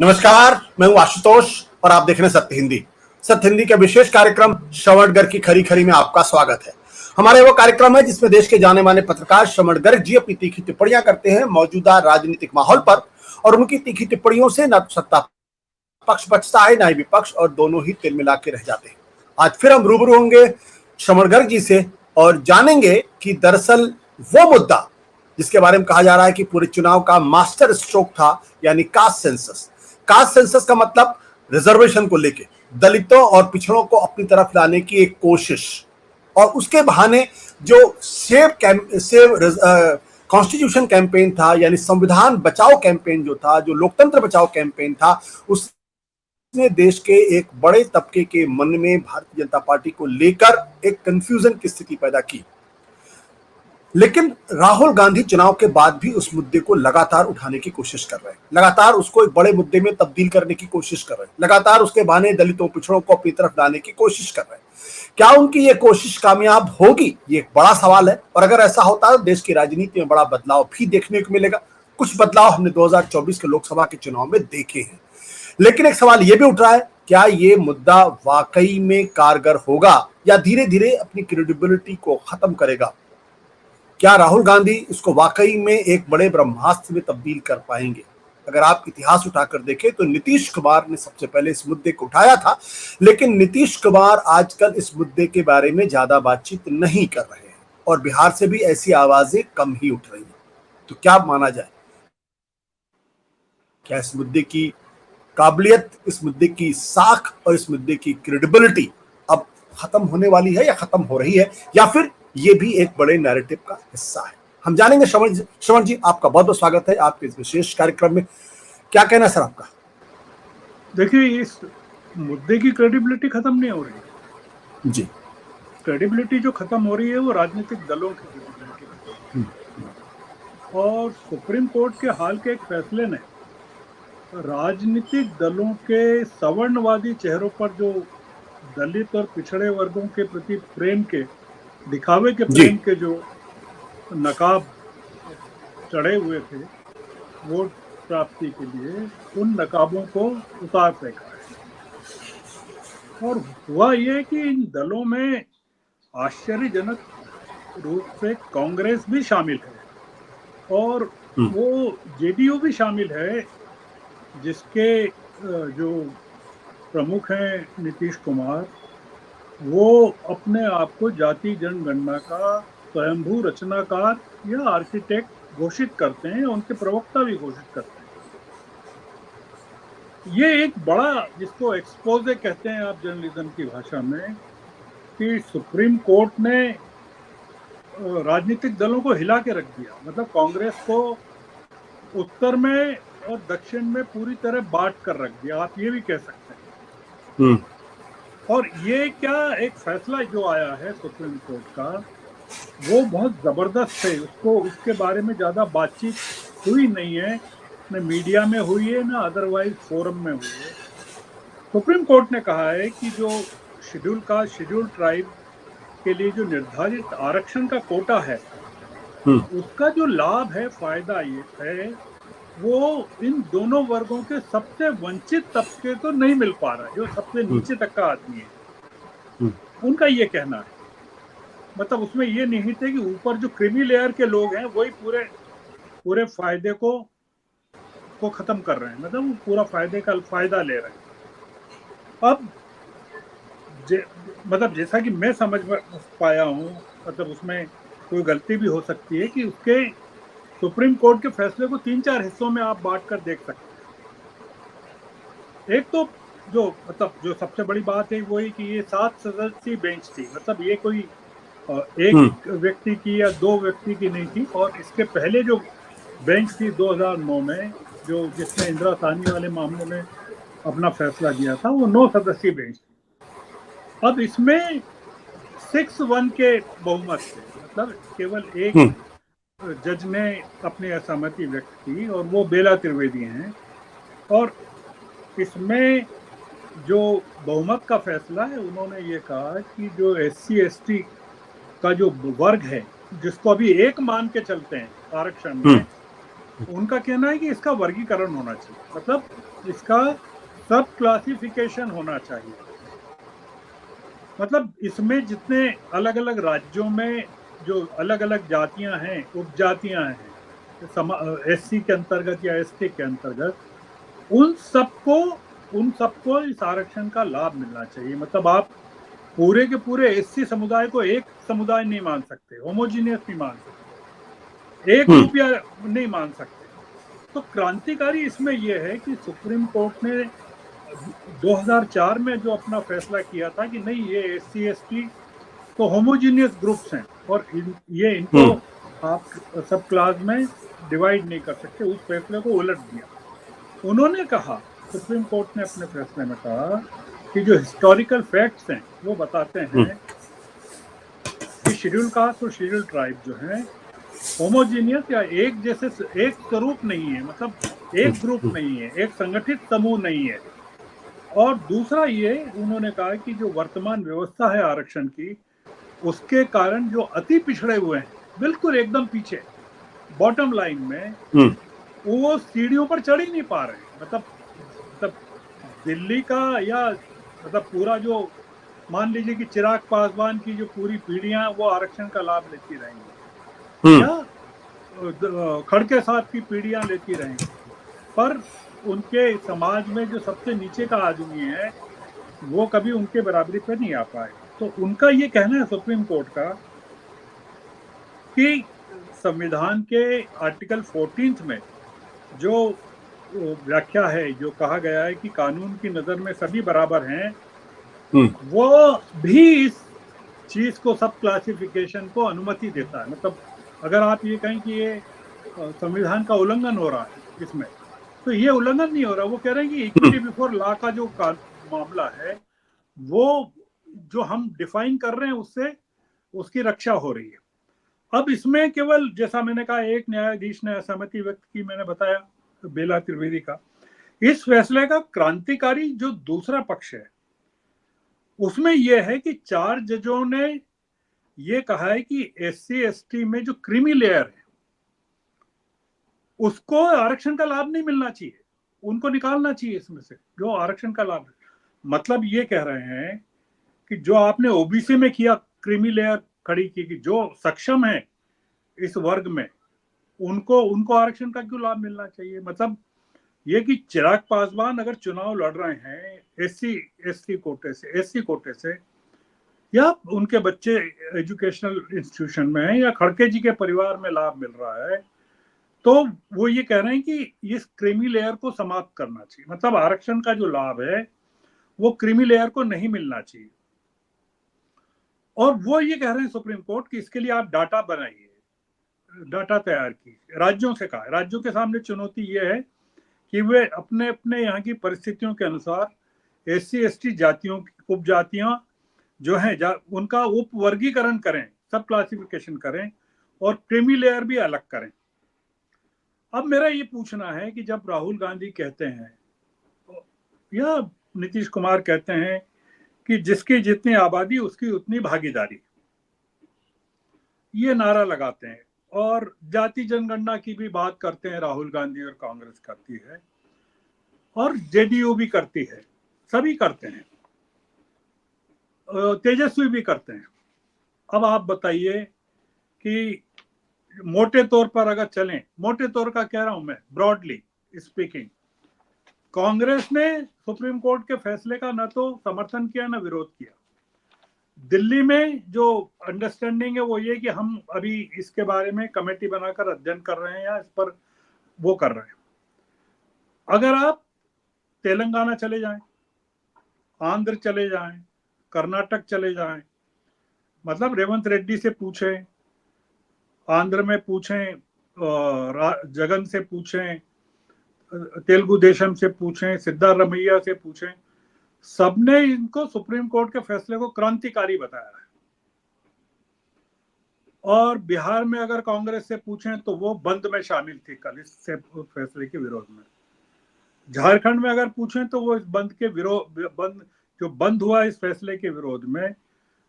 नमस्कार, मैं हूं आशुतोष और आप देख रहे हैं सत्य हिंदी। सत्य हिंदी के विशेष कार्यक्रम श्रवण गर्ग की खरी खरी में आपका स्वागत है। हमारे वो कार्यक्रम है जिसमें देश के जाने माने पत्रकार श्रवण गर्ग जी अपनी तीखी टिप्पणियां करते हैं मौजूदा राजनीतिक माहौल पर, और उनकी तीखी टिप्पणियों से न सत्ता पक्ष बचता है न ही विपक्ष, और दोनों ही तिल मिला के रह जाते हैं। आज फिर हम रूबरू होंगे श्रवण गर्ग जी से और जानेंगे कि दरअसल वो मुद्दा जिसके बारे में कहा जा रहा है कि पूरे चुनाव का मास्टर स्ट्रोक था, यानी कास्ट सेंसस। कास्ट सेंसस का मतलब रिजर्वेशन को लेके दलितों और पिछड़ों को अपनी तरफ लाने की एक कोशिश, और उसके बहाने जो सेव कॉन्स्टिट्यूशन कैंपेन था, यानी संविधान बचाओ कैंपेन जो था, जो लोकतंत्र बचाओ कैंपेन था, उसने देश के एक बड़े तबके के मन में भारतीय जनता पार्टी को लेकर एक कंफ्यूजन की स्थिति पैदा की। लेकिन राहुल गांधी चुनाव के बाद भी उस मुद्दे को लगातार उठाने की कोशिश कर रहे हैं, लगातार उसको एक बड़े मुद्दे में तब्दील करने की कोशिश कर रहे हैं, लगातार उसके बहाने दलितों पिछड़ों को अपनी तरफ लाने की कोशिश कर रहे हैं। क्या उनकी ये कोशिश कामयाब होगी, ये एक बड़ा सवाल है। और अगर ऐसा होता है तो देश की राजनीति में बड़ा बदलाव भी देखने को मिलेगा। कुछ बदलाव हमने 2024 के लोकसभा के चुनाव में देखे हैं, लेकिन एक सवाल यह भी उठ रहा है, क्या ये मुद्दा वाकई में कारगर होगा या धीरे धीरे अपनी क्रेडिबिलिटी को खत्म करेगा? क्या राहुल गांधी इसको वाकई में एक बड़े ब्रह्मास्त्र में तब्दील कर पाएंगे? अगर आप इतिहास उठाकर देखें तो नीतीश कुमार ने सबसे पहले इस मुद्दे को उठाया था, लेकिन नीतीश कुमार आजकल इस मुद्दे के बारे में ज्यादा बातचीत नहीं कर रहे हैं और बिहार से भी ऐसी आवाजें कम ही उठ रही हैं। तो क्या माना जाए, क्या इस मुद्दे की काबिलियत, इस मुद्दे की साख और इस मुद्दे की क्रेडिबिलिटी अब खत्म होने वाली है या खत्म हो रही है, या फिर ये भी एक बड़े नैरेटिव का हिस्सा है? हम जानेंगे। श्रवण जी, आपका बहुत बहुत स्वागत है आपके इस विशेष कार्यक्रम में। क्या कहना है सर आपका? देखिए, इस मुद्दे की क्रेडिबिलिटी खत्म नहीं हो रही जी। क्रेडिबिलिटी जो खत्म हो रही है वो राजनीतिक दलों की क्रेडिबिलिटी, और सुप्रीम कोर्ट के हाल के एक फैसले ने राजनीतिक दलों के सवर्णवादी चेहरों पर जो दलित और पिछड़े वर्गों के प्रति प्रेम के, दिखावे के प्रेम के जो नकाब चढ़े हुए थे वोट प्राप्ति के लिए, उन नकाबों को उतार फेंका है। और हुआ ये कि इन दलों में आश्चर्यजनक रूप से कांग्रेस भी शामिल है और वो जेडीयू भी शामिल है, जिसके जो प्रमुख हैं नीतीश कुमार, वो अपने आप को जाति जनगणना का स्वयंभू रचनाकार या आर्किटेक्ट घोषित करते हैं, उनके प्रवक्ता भी घोषित करते हैं। ये एक बड़ा, जिसको एक्सपोजे कहते हैं आप जर्नलिज्म की भाषा में, कि सुप्रीम कोर्ट ने राजनीतिक दलों को हिला के रख दिया। मतलब कांग्रेस को उत्तर में और दक्षिण में पूरी तरह बांट कर रख दिया, आप ये भी कह सकते हैं। और ये क्या एक फैसला जो आया है सुप्रीम कोर्ट का, वो बहुत जबरदस्त है। उसके बारे में ज्यादा बातचीत हुई नहीं है, न मीडिया में हुई है, न अदरवाइज फोरम में हुई है। सुप्रीम कोर्ट ने कहा है कि जो शेड्यूल ट्राइब के लिए जो निर्धारित आरक्षण का कोटा है, उसका जो लाभ है, फायदा ये है, वो इन दोनों वर्गों के सबसे वंचित तबके को नहीं मिल पा रहा है, जो सबसे नीचे तक का आदमी है। उनका ये कहना है, मतलब उसमें ये निहित है कि ऊपर जो क्रीमी लेयर के लोग हैं वही पूरे फायदे को खत्म कर रहे हैं, मतलब वो पूरा फायदा ले रहे हैं। अब मतलब जैसा कि मैं समझ पाया हूँ, मतलब उसमें कोई गलती भी हो सकती है, कि उसके सुप्रीम कोर्ट के फैसले को 3-4 हिस्सों में आप बांट कर देख सकते हैं। एक तो जो सबसे बड़ी बात है वो है कि ये 7 सदस्यीय बेंच थी, मतलब ये कोई एक व्यक्ति की या 2 व्यक्ति की नहीं थी। और इसके पहले जो बेंच थी 2009 में, जिसने इंदिरा साहनी वाले मामले में अपना फैसला दिया था, वो 9 सदस्यीय बेंच थी। अब इसमें 6-1 के बहुमत से, मतलब केवल एक जज ने अपनी असहमति व्यक्त की, और वो बेला त्रिवेदी हैं। और इसमें जो बहुमत का फैसला है, उन्होंने ये कहा कि जो SC/ST का जो वर्ग है, जिसको अभी एक मान के चलते हैं आरक्षण में, उनका कहना है कि इसका वर्गीकरण होना चाहिए। मतलब इसका सब क्लासिफिकेशन होना चाहिए। मतलब इसमें जितने अलग अलग राज्यों में जो अलग अलग जातियां हैं, उपजातियां हैं, एससी के अंतर्गत या एसटी के अंतर्गत, उन सबको उन सबको इस आरक्षण का लाभ मिलना चाहिए। मतलब आप पूरे के पूरे एससी समुदाय को एक समुदाय नहीं मान सकते, होमोजीनियस नहीं मान सकते, एक ग्रुप या नहीं मान सकते। तो क्रांतिकारी इसमें यह है कि सुप्रीम कोर्ट ने 2004 में जो अपना फैसला किया था कि नहीं, ये एससी एसटी तो होमोजीनियस ग्रुप्स हैं और इनको आप सब क्लास में डिवाइड नहीं कर सकते, उस फैसले को उलट दिया। उन्होंने कहा, सुप्रीम कोर्ट ने अपने फैसले में कहा कि जो हिस्टोरिकल फैक्ट्स हैं वो बताते हैं कि शेड्यूल कास्ट और शेड्यूल ट्राइब जो है होमोजीनियस या एक जैसे एक स्वरूप नहीं है, मतलब एक ग्रुप नहीं है, एक संगठित समूह नहीं है। और दूसरा ये उन्होंने कहा कि जो वर्तमान व्यवस्था है आरक्षण की, उसके कारण जो अति पिछड़े हुए हैं, बिल्कुल एकदम पीछे बॉटम लाइन में, वो सीढ़ियों पर चढ़ ही नहीं पा रहे हैं। मतलब दिल्ली का या मतलब पूरा जो, मान लीजिए कि चिराग पासवान की जो पूरी पीढ़ियां वो आरक्षण का लाभ लेती रहेंगी, या खड़के साहब की पीढ़ियां लेती रहेंगी, पर उनके समाज में जो सबसे नीचे का आदमी है वो कभी उनके बराबरी पर नहीं आ पाएगा। तो उनका ये कहना है सुप्रीम कोर्ट का कि संविधान के आर्टिकल 14 में जो व्याख्या है, जो कहा गया है कि कानून की नजर में सभी बराबर हैं, वो भी इस चीज को, सब क्लासिफिकेशन को अनुमति देता है। मतलब अगर आप ये कहें कि ये संविधान का उल्लंघन हो रहा है इसमें, तो ये उल्लंघन नहीं हो रहा। वो कह रहे हैं कि इक्विटी बिफोर लॉ का जो मामला है, वो जो हम डिफाइन कर रहे हैं उससे उसकी रक्षा हो रही है। अब इसमें केवल, जैसा मैंने कहा, एक न्यायाधीश ने असहमति व्यक्त की, मैंने बताया, बेला त्रिवेदी का। इस फैसले का क्रांतिकारी जो दूसरा पक्ष है उसमें यह है कि 4 जजों ने यह कहा है कि एससी एसटी में जो क्रीमी लेयर है उसको आरक्षण का लाभ नहीं मिलना चाहिए, उनको निकालना चाहिए इसमें से जो आरक्षण का लाभ है। मतलब ये कह रहे हैं कि जो आपने ओबीसी में किया, क्रीमी लेयर खड़ी की, कि जो सक्षम है इस वर्ग में, उनको उनको आरक्षण का क्यों लाभ मिलना चाहिए। मतलब ये कि चिराग पासवान अगर चुनाव लड़ रहे हैं एससी एसटी कोटे से, एससी कोटे से, या उनके बच्चे एजुकेशनल इंस्टीट्यूशन में हैं, या खड़के जी के परिवार में लाभ मिल रहा है, तो वो ये कह रहे हैं कि इस क्रीमी लेयर को समाप्त करना चाहिए। मतलब आरक्षण का जो लाभ है वो क्रीमी लेयर को नहीं मिलना चाहिए। और वो ये कह रहे हैं सुप्रीम कोर्ट कि इसके लिए आप डाटा बनाइए, डाटा तैयार कीजिए। राज्यों से कहा, राज्यों के सामने चुनौती ये है कि वे अपने अपने यहाँ की परिस्थितियों के अनुसार एससी एसटी जातियों, उपजातियां जो हैं, उनका उप वर्गीकरण करें, सब क्लासिफिकेशन करें, और क्रीमी लेयर भी अलग करें। अब मेरा ये पूछना है कि जब राहुल गांधी कहते हैं या नीतीश कुमार कहते हैं कि जिसकी जितनी आबादी उसकी उतनी भागीदारी, ये नारा लगाते हैं, और जाति जनगणना की भी बात करते हैं, राहुल गांधी और कांग्रेस करती है और जेडीयू भी करती है, सभी करते हैं, तेजस्वी भी करते हैं। अब आप बताइए कि मोटे तौर पर अगर चलें, मोटे तौर का कह रहा हूं मैं, ब्रॉडली स्पीकिंग, कांग्रेस ने सुप्रीम कोर्ट के फैसले का न तो समर्थन किया न विरोध किया। दिल्ली में जो अंडरस्टैंडिंग है वो ये कि हम अभी इसके बारे में कमेटी बनाकर अध्ययन कर रहे हैं या इस पर वो कर रहे हैं। अगर आप तेलंगाना चले जाएं, आंध्र चले जाएं, कर्नाटक चले जाएं, मतलब रेवंत रेड्डी से पूछें, आंध्र में पूछें, जगन से पूछें, तेलुगु देशम से पूछें, सिद्धारमैया से पूछें, सबने इनको सुप्रीम कोर्ट के फैसले को क्रांतिकारी बताया है। और बिहार में अगर कांग्रेस से पूछें तो वो बंद में शामिल थी कल इस फैसले के विरोध में। झारखंड में अगर पूछें तो वो इस बंद के विरोध, बंद जो बंद हुआ इस फैसले के विरोध में,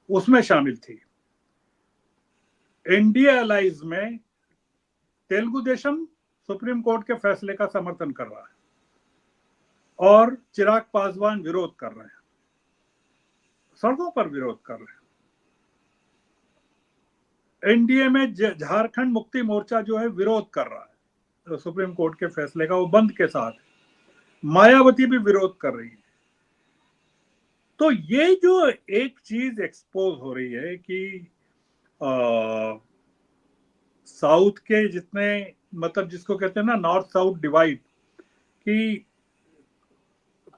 उसमें शामिल थी। एनडीए अलाइज में तेलुगु देशम सुप्रीम कोर्ट के फैसले का समर्थन कर रहा है। और चिराग पासवान विरोध कर रहे हैं, सड़कों पर विरोध कर रहे हैं। एनडीए में झारखंड मुक्ति मोर्चा जो है विरोध कर रहा है तो सुप्रीम कोर्ट के फैसले का, वो बंद के साथ। मायावती भी विरोध कर रही है। तो ये जो एक चीज एक्सपोज हो रही है कि साउथ के जितने, मतलब जिसको कहते हैं ना नॉर्थ साउथ डिवाइड, कि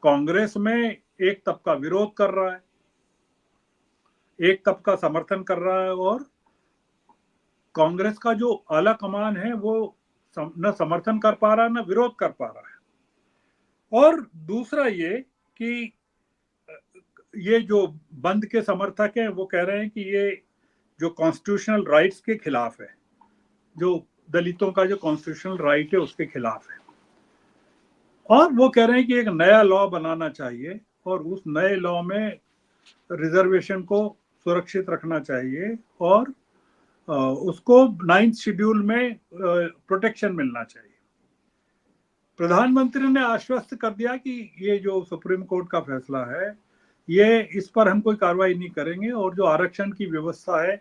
कांग्रेस में एक तबका विरोध कर रहा है, एक तबका समर्थन कर रहा है, और कांग्रेस का जो आला कमान है वो न समर्थन कर पा रहा है न विरोध कर पा रहा है। और दूसरा ये कि ये जो बंद के समर्थक हैं वो कह रहे हैं कि ये जो कॉन्स्टिट्यूशनल राइट्स के खिलाफ है, जो दलितों का जो कॉन्स्टिट्यूशनल राइट है उसके खिलाफ है, और वो कह रहे हैं कि एक नया लॉ बनाना चाहिए और उस नए लॉ में रिजर्वेशन को सुरक्षित रखना चाहिए और उसको 9th शेड्यूल में प्रोटेक्शन मिलना चाहिए। प्रधानमंत्री ने आश्वस्त कर दिया कि ये जो सुप्रीम कोर्ट का फैसला है ये, इस पर हम कोई कार्रवाई नहीं करेंगे और जो आरक्षण की व्यवस्था है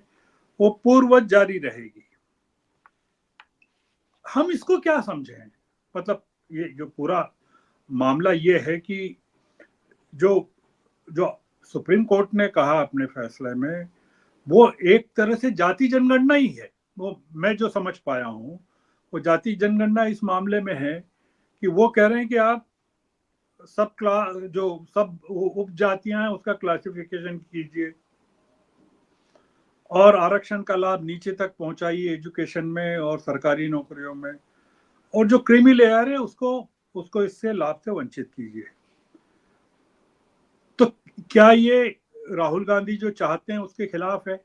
वो पूर्ववत जारी रहेगी। हम इसको क्या समझें? मतलब ये जो पूरा मामला ये है कि जो जो सुप्रीम कोर्ट ने कहा अपने फैसले में, वो एक तरह से जाति जनगणना ही है। वो मैं जो समझ पाया हूँ वो जाति जनगणना इस मामले में है कि वो कह रहे हैं कि आप सब जो सब उप जातियां हैं उसका क्लासिफिकेशन कीजिए और आरक्षण का लाभ नीचे तक पहुंचाइए एजुकेशन में और सरकारी नौकरियों में, और जो क्रीमी लेयर है उसको इससे लाभ से वंचित कीजिए। तो क्या ये राहुल गांधी जो चाहते हैं उसके खिलाफ है,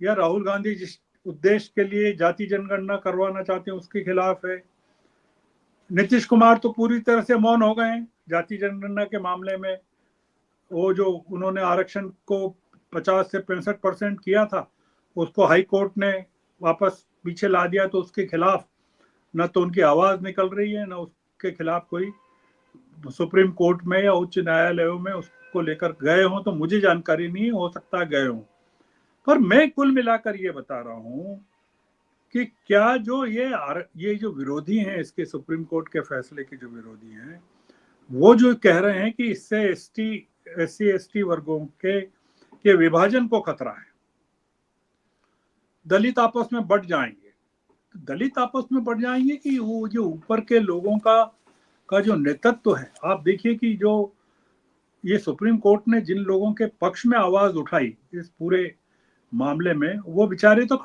या राहुल गांधी जिस उद्देश्य के लिए जाति जनगणना करवाना चाहते हैं उसके खिलाफ है? नीतीश कुमार तो पूरी तरह से मौन हो गए हैं जाति जनगणना के मामले में। वो जो उन्होंने आरक्षण को 50 से 65% किया था उसको हाई कोर्ट ने वापस पीछे ला दिया, तो उसके खिलाफ न तो उनकी आवाज निकल रही है न उसके खिलाफ कोई सुप्रीम कोर्ट में या उच्च न्यायालयों में उसको लेकर गए हों। तो मुझे जानकारी नहीं, हो सकता है गए हों, पर मैं कुल मिलाकर ये बता रहा हूं कि क्या जो ये जो विरोधी हैं इसके सुप्रीम कोर्ट के फैसले के जो विरोधी हैं वो जो कह रहे हैं कि इससे एससी एसटी वर्गों के विभाजन को खतरा है, दलित आपस में बढ़ जाएंगे। तो दलित आपस में बढ़ जाएंगे कि वो जो ऊपर के लोगों का जो नेतृत्व है, आप देखिए कि जो ये सुप्रीम कोर्ट ने जिन लोगों के पक्ष में आवाज उठाई इस पूरे मामले में, वो बेचारे तो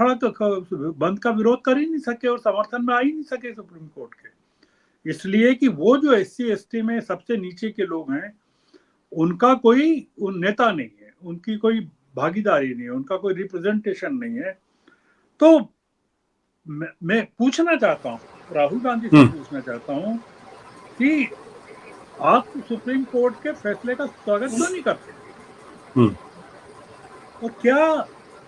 बंद का विरोध कर ही नहीं सके और समर्थन में आ ही नहीं सके सुप्रीम कोर्ट के, इसलिए कि वो जो एससी एसटी में सबसे नीचे के लोग हैं उनका कोई नेता नहीं है, उनकी कोई भागीदारी नहीं है, उनका कोई रिप्रेजेंटेशन नहीं है। तो मैं पूछना चाहता हूँ, राहुल गांधी से पूछना चाहता हूँ कि आप सुप्रीम कोर्ट के फैसले का स्वागत क्यों नहीं करते? और क्या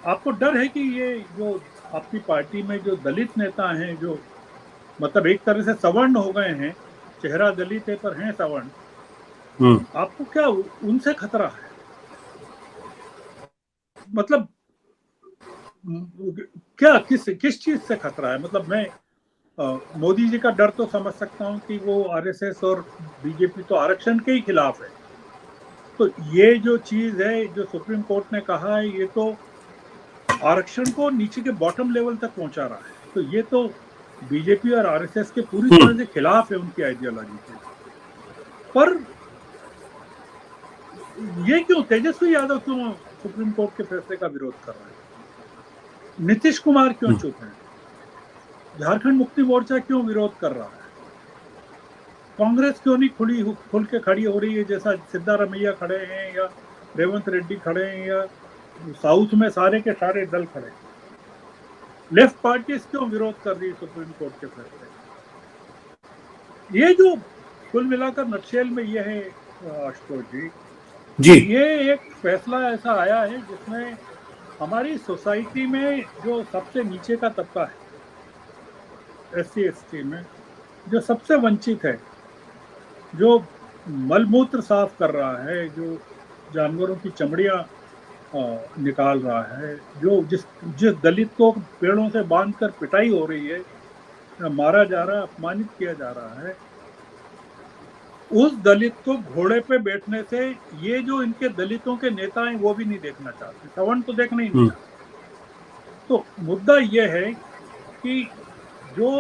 आपको डर है कि ये जो आपकी पार्टी में जो दलित नेता हैं, जो मतलब एक तरह से सवर्ण हो गए हैं, चेहरा दलित है पर हैं सवर्ण, आपको क्या उनसे खतरा है? मतलब क्या किस चीज से खतरा है? मतलब मैं मोदी जी का डर तो समझ सकता हूं कि वो आरएसएस और बीजेपी तो आरक्षण के ही खिलाफ है। तो ये जो चीज है जो सुप्रीम कोर्ट ने कहा है ये तो आरक्षण को नीचे के बॉटम लेवल तक पहुंचा रहा है, तो ये तो बीजेपी और आरएसएस के पूरी तरह से खिलाफ है उनकी आइडियोलॉजी के। पर ये क्यों तेजस्वी यादव क्यों सुप्रीम कोर्ट के फैसले का विरोध कर रहे हैं? नीतीश कुमार क्यों चुप हैं? झारखंड मुक्ति मोर्चा क्यों विरोध कर रहा है? कांग्रेस क्यों नहीं खुल के खड़ी हो रही है, जैसा सिद्धारमैया खड़े हैं या रेवंत रेड्डी खड़े हैं या साउथ में सारे के सारे दल खड़े हैं? लेफ्ट पार्टीज क्यों विरोध कर रही है सुप्रीम कोर्ट के फैसले? ये जो कुल मिलाकर नक्शेल में ये है आशुतोष जी, ये एक फैसला ऐसा आया है जिसमें हमारी सोसाइटी में जो सबसे नीचे का तबका है एससी एसटी में, जो सबसे वंचित है, जो मलमूत्र साफ कर रहा है, जो जानवरों की चमड़ियां निकाल रहा है, जो जिस जिस दलित को पेड़ों से बांधकर पिटाई हो रही है, मारा जा रहा है, अपमानित किया जा रहा है, उस दलित को घोड़े पे बैठने से ये जो इनके दलितों के नेता हैं वो भी नहीं देखना चाहते, सवर्ण तो देखना ही नहीं चाहते। तो मुद्दा ये है कि जो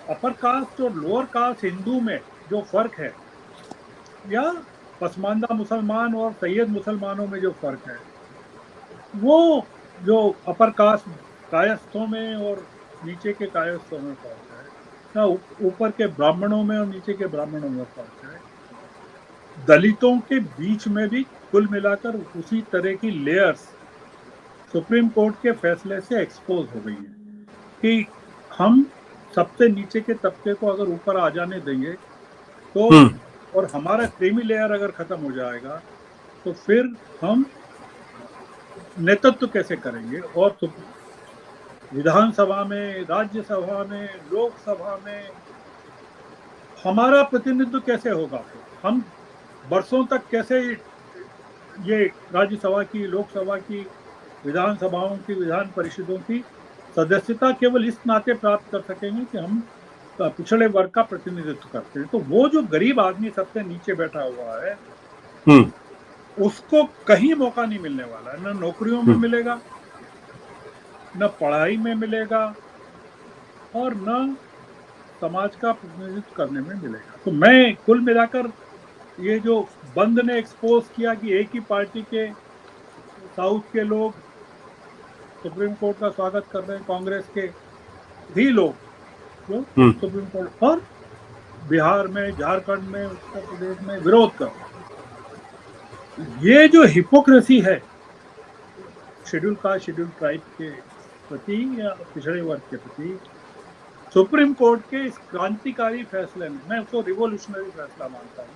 अपर कास्ट और लोअर कास्ट हिंदू में जो फर्क है, या पसमानदा मुसलमान और सैयद मुसलमानों में जो फर्क है, वो जो अपर कास्ट कायस्थों में और नीचे के कायस्थों में फर्क है, या ऊपर के ब्राह्मणों में और नीचे के ब्राह्मणों में फर्क है, दलितों के बीच में भी कुल मिलाकर उसी तरह की लेयर्स सुप्रीम कोर्ट के फैसले से एक्सपोज हो गई है कि हम सबसे नीचे के तबके को अगर ऊपर आ जाने देंगे तो, और हमारा क्रीमी लेयर अगर खत्म हो जाएगा, तो फिर हम नेतृत्व कैसे करेंगे, और तो विधानसभा में, राज्यसभा में, लोकसभा में हमारा प्रतिनिधित्व कैसे होगा। हम बरसों तक कैसे ये राज्यसभा की, लोकसभा की, विधानसभाओं की, विधान परिषदों की सदस्यता केवल इस नाते प्राप्त कर सकेंगे कि हम पिछड़े वर्ग का प्रतिनिधित्व करते हैं। तो वो जो गरीब आदमी सबसे नीचे बैठा हुआ है, उसको कहीं मौका नहीं मिलने वाला है, न नौकरियों में मिलेगा, न पढ़ाई में मिलेगा, और न समाज का प्रतिनिधित्व करने में मिलेगा। तो मैं कुल मिलाकर ये जो बंद ने एक्सपोज किया कि एक ही पार्टी के साउथ के लोग सुप्रीम कोर्ट का स्वागत कर रहे हैं, कांग्रेस के भी लोग जो सुप्रीम कोर्ट, और बिहार में, झारखंड में, उत्तर प्रदेश में विरोध कर रहे हैं। ये जो हिपोक्रेसी है शेड्यूल कास्ट, शेड्यूल ट्राइब के प्रति या पिछड़े वर्ग के प्रति, सुप्रीम कोर्ट के इस क्रांतिकारी फैसले में, मैं उसको रिवोल्यूशनरी फैसला मानता हूँ,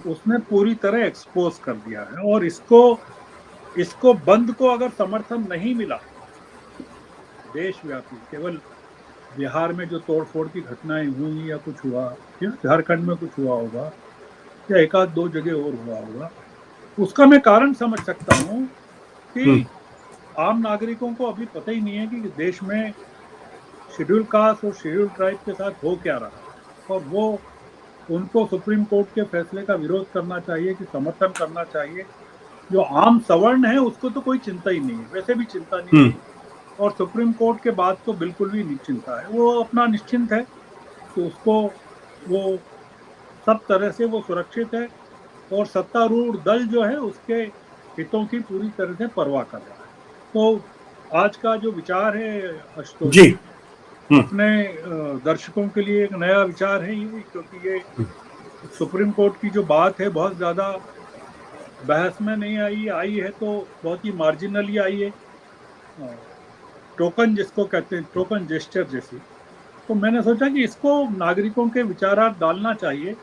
उसने पूरी तरह एक्सपोज कर दिया है। और इसको बंद को अगर समर्थन नहीं मिला देशव्यापी, केवल बिहार में जो तोड़फोड़ की घटनाएं हुई या कुछ हुआ, या झारखंड में कुछ हुआ होगा, या एक आध दो जगह और हुआ होगा, उसका मैं कारण समझ सकता हूँ कि आम नागरिकों को अभी पता ही नहीं है कि देश में शेड्यूल कास्ट और शेड्यूल ट्राइब के साथ हो क्या रहा है, और वो उनको सुप्रीम कोर्ट के फैसले का विरोध करना चाहिए कि समर्थन करना चाहिए। जो आम सवर्ण है उसको तो कोई चिंता ही नहीं है, वैसे भी चिंता नहीं है, और सुप्रीम कोर्ट के बाद तो बिल्कुल भी नहीं चिंता है, वो अपना निश्चिंत है कि उसको वो सब तरह से वो सुरक्षित है, और सत्तारूढ़ दल जो है उसके हितों की पूरी तरह से परवाह कर रहा है। तो आज का जो विचार है आशुतोष जी, अपने दर्शकों के लिए एक नया विचार है ये, क्योंकि ये सुप्रीम कोर्ट की जो बात है बहुत ज्यादा बहस में नहीं आई है तो बहुत ही मार्जिनली आई है, टोकन जिसको कहते हैं, टोकन जेस्चर जैसी। तो मैंने सोचा कि इसको नागरिकों के विचारार्थ डालना चाहिए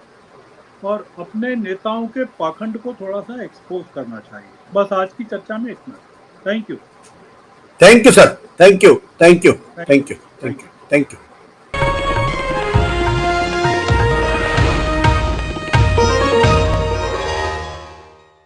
और अपने नेताओं के पाखंड को थोड़ा सा एक्सपोज करना चाहिए। बस आज की चर्चा में इतना। Thank you. Thank you sir, thank you, thank you, thank you, thank you, thank you.